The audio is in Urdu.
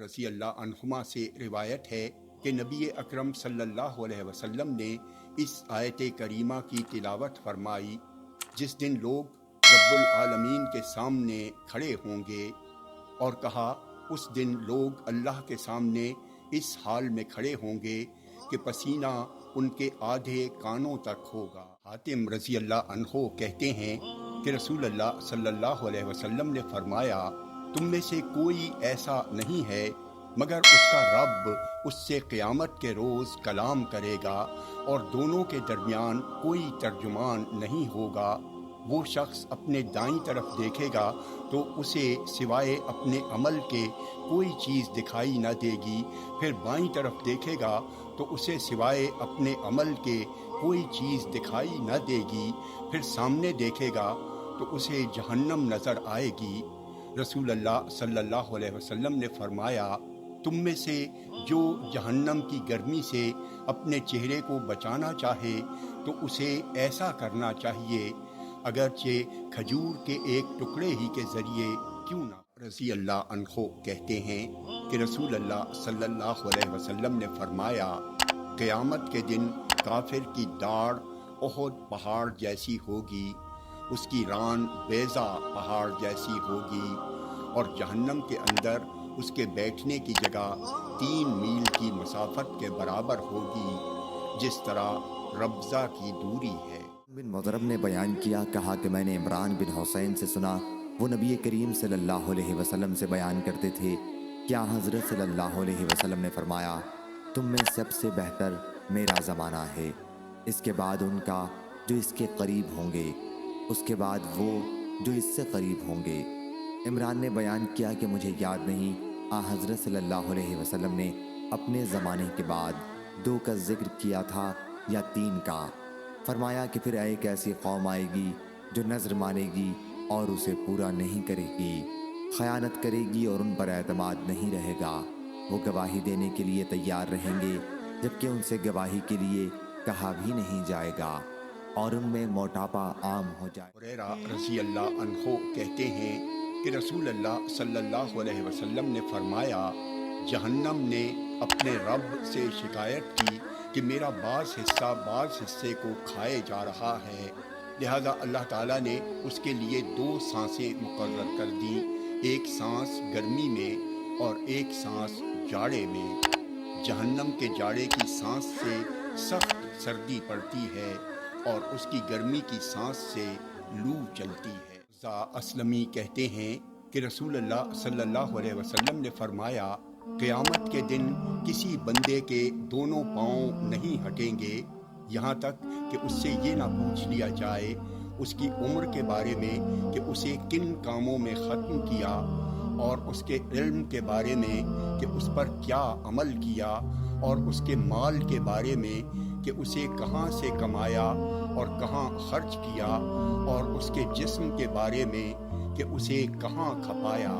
رضی اللہ عنہما سے روایت ہے کہ نبی اکرم صلی اللہ علیہ وسلم نے اس آیت کریمہ کی تلاوت فرمائی، جس دن لوگ رب العالمین کے سامنے کھڑے ہوں گے، اور کہا اس دن لوگ اللہ کے سامنے اس حال میں کھڑے ہوں گے کہ پسینہ ان کے آدھے کانوں تک ہوگا۔ حاتم رضی اللہ عنہ کہتے ہیں کہ رسول اللہ صلی اللہ علیہ وسلم نے فرمایا، تم میں سے کوئی ایسا نہیں ہے مگر اس کا رب اس سے قیامت کے روز کلام کرے گا اور دونوں کے درمیان کوئی ترجمان نہیں ہوگا۔ وہ شخص اپنے دائیں طرف دیکھے گا تو اسے سوائے اپنے عمل کے کوئی چیز دکھائی نہ دے گی، پھر بائیں طرف دیکھے گا تو اسے سوائے اپنے عمل کے کوئی چیز دکھائی نہ دے گی، پھر سامنے دیکھے گا تو اسے جہنم نظر آئے گی۔ رسول اللہ صلی اللہ علیہ وسلم نے فرمایا، تم میں سے جو جہنم کی گرمی سے اپنے چہرے کو بچانا چاہے تو اسے ایسا کرنا چاہیے، اگرچہ کھجور کے ایک ٹکڑے ہی کے ذریعے کیوں نہ۔ رضی اللہ عنہ کہتے ہیں کہ رسول اللہ صلی اللہ علیہ وسلم نے فرمایا، قیامت کے دن کافر کی داڑھ احد پہاڑ جیسی ہوگی، اس کی ران بیضا پہاڑ جیسی ہوگی، اور جہنم کے اندر اس کے بیٹھنے کی جگہ 3 میل کی مسافت کے برابر ہوگی، جس طرح ربضہ کی دوری ہے۔ بن مضرب نے بیان کیا، کہا کہ میں نے عمران بن حسین سے سنا، وہ نبی کریم صلی اللہ علیہ وسلم سے بیان کرتے تھے، کیا حضرت صلی اللہ علیہ وسلم نے فرمایا، تم میں سب سے بہتر میرا زمانہ ہے، اس کے بعد ان کا جو اس کے قریب ہوں گے، اس کے بعد وہ جو اس سے قریب ہوں گے۔ عمران نے بیان کیا کہ مجھے یاد نہیں حضرت صلی اللہ علیہ وسلم نے اپنے زمانے کے بعد 2 کا ذکر کیا تھا یا 3 کا۔ فرمایا کہ پھر ایک ایسی قوم آئے گی جو نذر مانے گی اور اسے پورا نہیں کرے گی، خیانت کرے گی اور ان پر اعتماد نہیں رہے گا، وہ گواہی دینے کے لیے تیار رہیں گے جبکہ ان سے گواہی کے لیے کہا بھی نہیں جائے گا، اور ان میں موٹاپا عام ہو جائے۔ ہریرہ رضی اللہ عنہ کہتے ہیں کہ رسول اللہ صلی اللہ علیہ وسلم نے فرمایا، جہنم نے اپنے رب سے شکایت کی کہ میرا بعض حصے کو کھائے جا رہا ہے، لہذا اللہ تعالیٰ نے اس کے لیے 2 سانسیں مقرر کر دیں، ایک سانس گرمی میں اور ایک سانس جاڑے میں۔ جہنم کے جاڑے کی سانس سے سخت سردی پڑتی ہے اور اس کی گرمی کی سانس سے لو چلتی ہے۔ اسلمی کہتے ہیں کہ رسول اللہ صلی اللہ علیہ وسلم نے فرمایا، قیامت کے دن کسی بندے کے دونوں پاؤں نہیں ہٹیں گے یہاں تک کہ اس سے یہ نہ پوچھ لیا جائے اس کی عمر کے بارے میں کہ اسے کن کاموں میں ختم کیا، اور اس کے علم کے بارے میں کہ اس پر کیا عمل کیا، اور اس کے مال کے بارے میں کہ اسے کہاں سے کمایا اور کہاں خرچ کیا، اور اس کے جسم کے بارے میں کہ اسے کہاں کھپایا۔